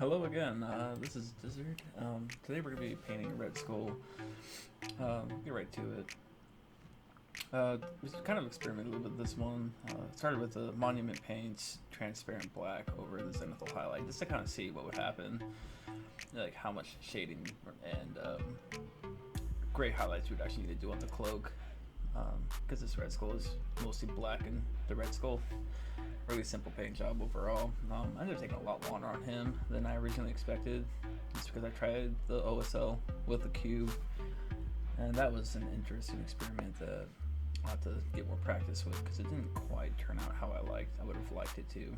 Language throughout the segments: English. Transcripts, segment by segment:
Hello again. This is Dizzard. Today we're going to be painting Red Skull. Get right to it. We kind of experimented a little bit with this one. Started with the monument paints, transparent black over the zenithal highlight, just to kind of see what would happen, like how much shading and gray highlights we'd actually need to do on the cloak, because this Red Skull is mostly black and the Red Skull. Really simple paint job overall. I ended up taking a lot longer on him than I originally expected, just because I tried the OSL with the cube, and that was an interesting experiment that I'll have to get more practice with, because it didn't quite turn out how I would have liked it to.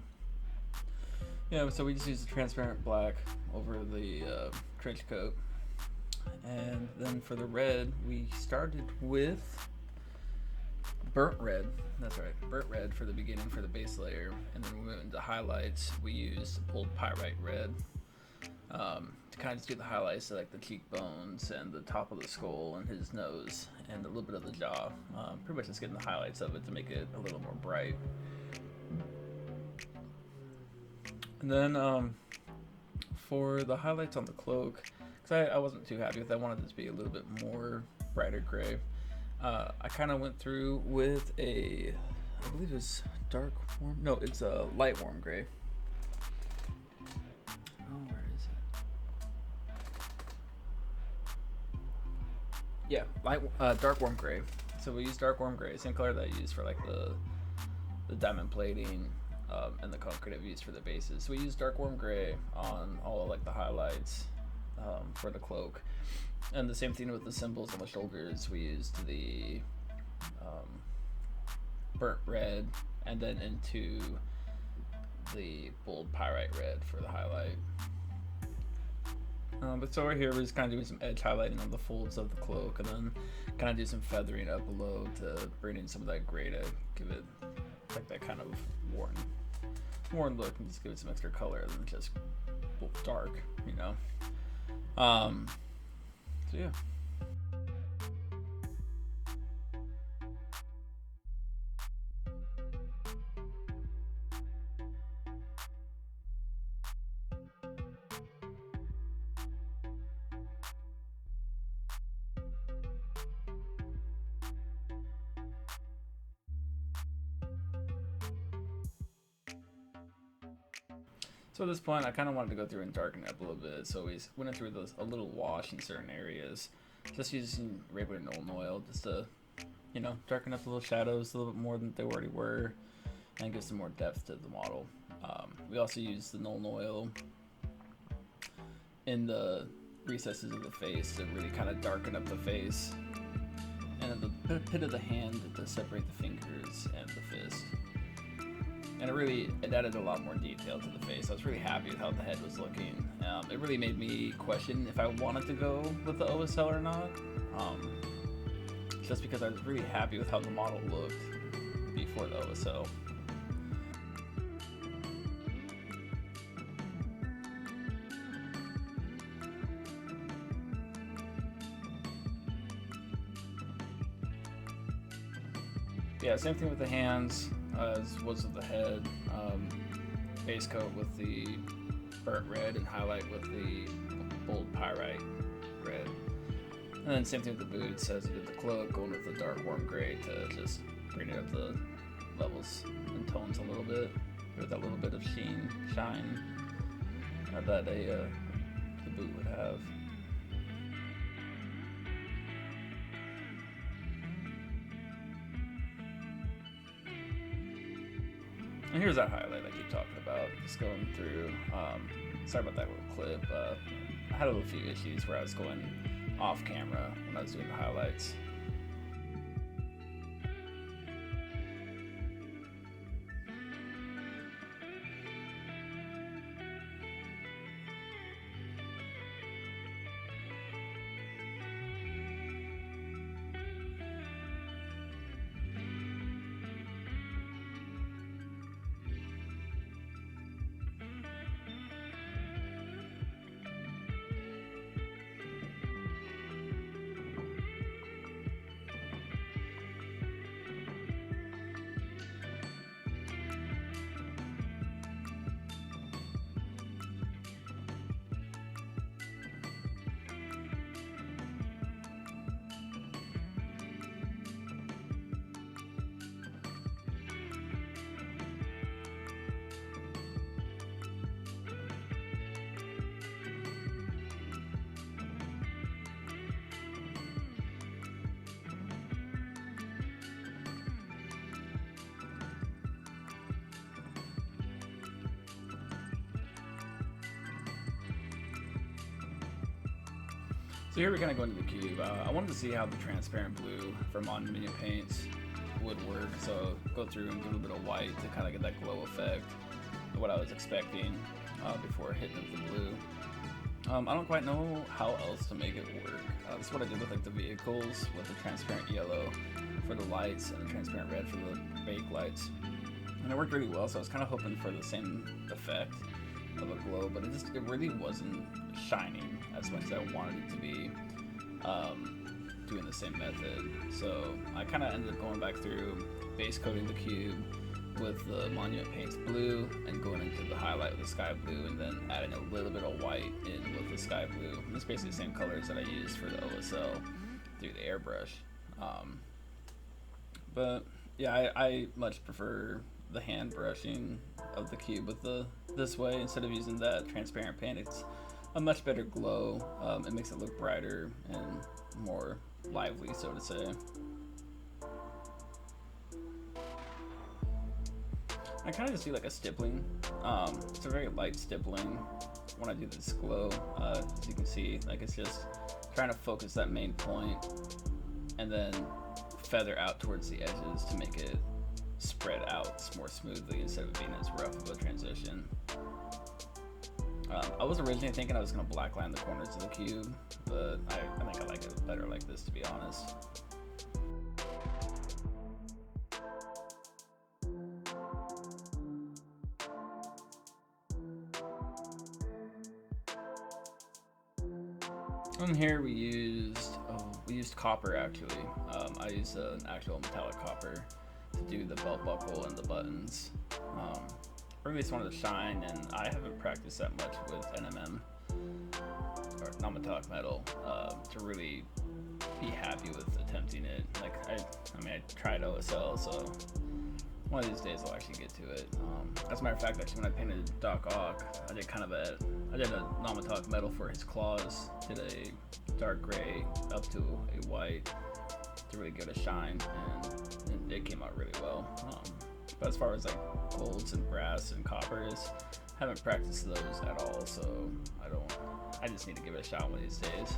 Yeah, so we just used the transparent black over the trench coat, and then for the red we started with burnt red. That's right, burnt red for the beginning for the base layer, and then we went into highlights. We used pulled pyrite red to kind of just do the highlights of like the cheekbones and the top of the skull and his nose and a little bit of the jaw. Pretty much just getting the highlights of it to make it a little more bright. And then for the highlights on the cloak, because I wasn't too happy with it, I wanted it to be a little bit more brighter gray. I kind of went through with I believe it's dark warm. No, it's a light warm gray. Oh, where is it? Yeah, dark warm gray. So we used dark warm gray, same color that I used for like the diamond plating and the concrete I've used for the bases. So we used dark warm gray on all of like the highlights for the cloak. And the same thing with the symbols on the shoulders. We used the burnt red and then into the bold pyrite red for the highlight. But so right here we're just kind of doing some edge highlighting on the folds of the cloak, and then kind of do some feathering up below to bring in some of that gray to give it like that kind of worn look, and just give it some extra color than just dark, you know. So yeah. So at this point, I kind of wanted to go through and darken it up a little bit, so we went through a little wash in certain areas, just using regular nuln oil, just to, you know, darken up the little shadows a little bit more than they already were, and give some more depth to the model. We also used the nuln oil in the recesses of the face to really kind of darken up the face, and at the pit of the hand to separate the fingers and the fist. And it added a lot more detail to the face. I was really happy with how the head was looking. It really made me question if I wanted to go with the OSL or not, just because I was really happy with how the model looked before the OSL. Yeah, same thing with the hands as was with the head. Base coat with the burnt red and highlight with the bold pyrite red. And then same thing with the boots as I did the cloak, going with the dark warm gray to just bring it up the levels and tones a little bit, with that little bit of shine that the boot would have. And here's that highlight I keep talking about, just going through. Sorry about that little clip. I had a few issues where I was going off camera when I was doing the highlights. So here we're kind of going to the cube. I wanted to see how the transparent blue from on-menu paints would work. So go through and do a little bit of white to kind of get that glow effect, what I was expecting before hitting up the blue. I don't quite know how else to make it work. This is what I did with like the vehicles, with the transparent yellow for the lights and the transparent red for the bake lights. And it worked really well, so I was kind of hoping for the same effect of a glow, but it really wasn't shining as much as I wanted it to be, doing the same method. So I kind of ended up going back through, base coating the cube with the monument paints blue and going into the highlight with the sky blue, and then adding a little bit of white in with the sky blue. And it's basically the same colors that I used for the OSL through the airbrush. But yeah, I much prefer the hand brushing of the cube with this way instead of using that transparent paint. It's a much better glow. It makes it look brighter and more lively, so to say. I kind of just do like a stippling. It's a very light stippling when I do this glow. As you can see, like it's just trying to focus that main point and then feather out towards the edges to make it spread out more smoothly instead of being as rough of a transition. I was originally thinking I was going to blackline the corners of the cube, but I think I like it better like this, to be honest. And here we used copper actually. I used an actual metallic copper to do the belt buckle and the buttons. Really just wanted to shine, and I haven't practiced that much with NMM or non-metallic metal to really be happy with attempting it. Like I mean, I tried OSL, so one of these days I'll actually get to it. As a matter of fact, actually, when I painted Doc Ock, I did a non-metallic metal for his claws. Did a dark gray up to a white to really give it a shine, and it came out really well. But as far as like golds and brass and coppers, haven't practiced those at all, so I just need to give it a shot one of these days.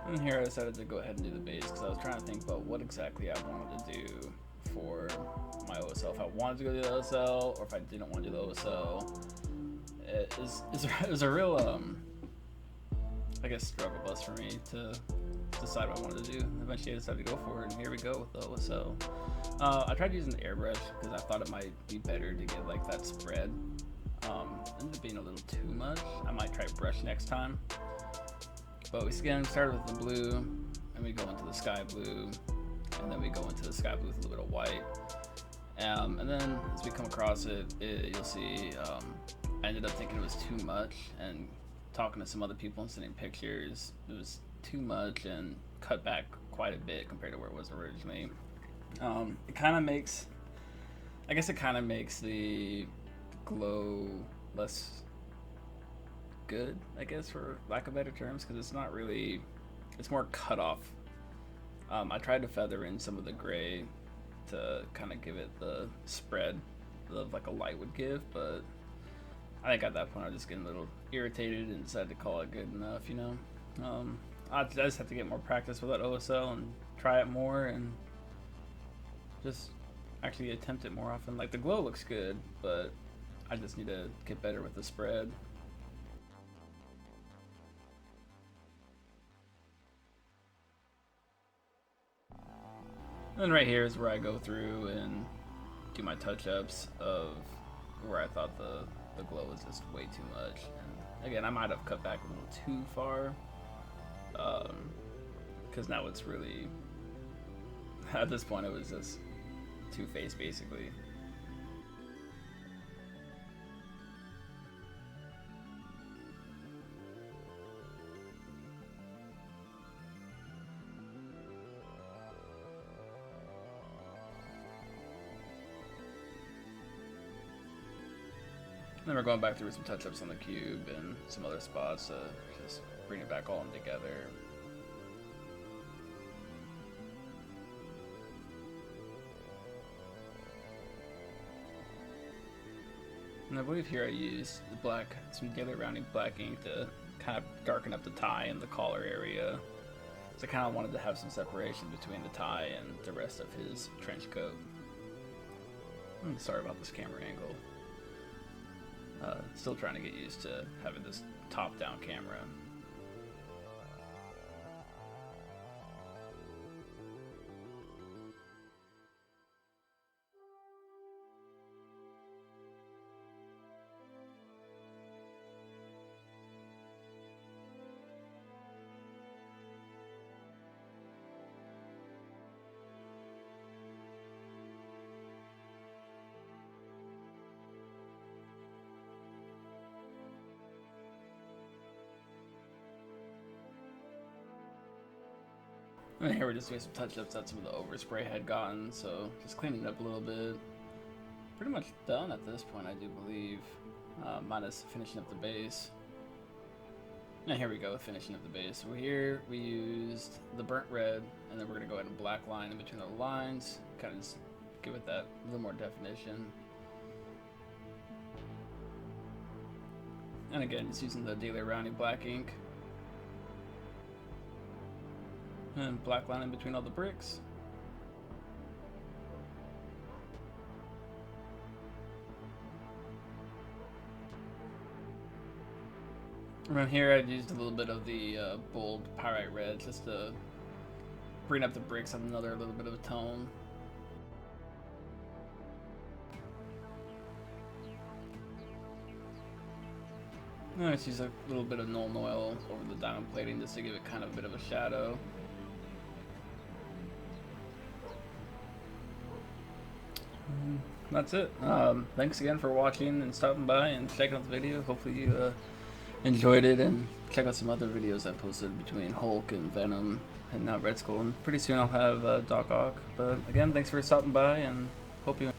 And here I decided to go ahead and do the base because I was trying to think about what exactly I wanted to do for my OSL. If I wanted to go to the OSL or if I didn't want to do the OSL. It was a real, I guess, struggle bus for me to decide what I wanted to do. Eventually I decided to go for it, and here we go with the OSL. I tried using the airbrush because I thought it might be better to get like that spread. Ended up being a little too much. I might try brush next time. But we started with the blue, and we go into the sky blue, and then we go into the sky blue with a little bit of white. And then as we come across it, you'll see I ended up thinking it was too much, and talking to some other people and sending pictures, it was too much and cut back quite a bit compared to where it was originally. It kind of makes the glow less good, I guess, for lack of better terms, because it's more cut off. I tried to feather in some of the gray to kind of give it the spread of like a light would give, but I think at that point I was just getting a little irritated and decided to call it good enough, you know. I just have to get more practice with that OSL and try it more and just actually attempt it more often. Like the glow looks good, but I just need to get better with the spread. And then right here is where I go through and do my touch-ups of where I thought the glow was just way too much. And again, I might have cut back a little too far, because now it's really, at this point it was just two-faced basically. Then we're going back through some touch-ups on the cube and some other spots to just bring it back all together. And I believe here I used the black, some dayler rounding black ink to kind of darken up the tie and the collar area. So I kind of wanted to have some separation between the tie and the rest of his trench coat. Sorry about this camera angle. Still trying to get used to having this top-down camera. And here we're just doing some touch-ups that some of the overspray had gotten, so just cleaning it up a little bit. Pretty much done at this point, I do believe, minus finishing up the base. And here we go, finishing up the base. So here we used the burnt red, and then we're going to go ahead and black line in between the lines, kind of just give it that a little more definition. And again, just using the dayler rounding black ink. And black line in between all the bricks. Around here I used a little bit of the bold pyrite red just to bring up the bricks on another little bit of a tone. And I just use a little bit of nuln oil over the diamond plating just to give it kind of a bit of a shadow. That's it. Thanks again for watching and stopping by and checking out the video. Hopefully you enjoyed it, and check out some other videos I posted between Hulk and Venom and now Red Skull. And pretty soon I'll have Doc Ock. But again, thanks for stopping by, and hope you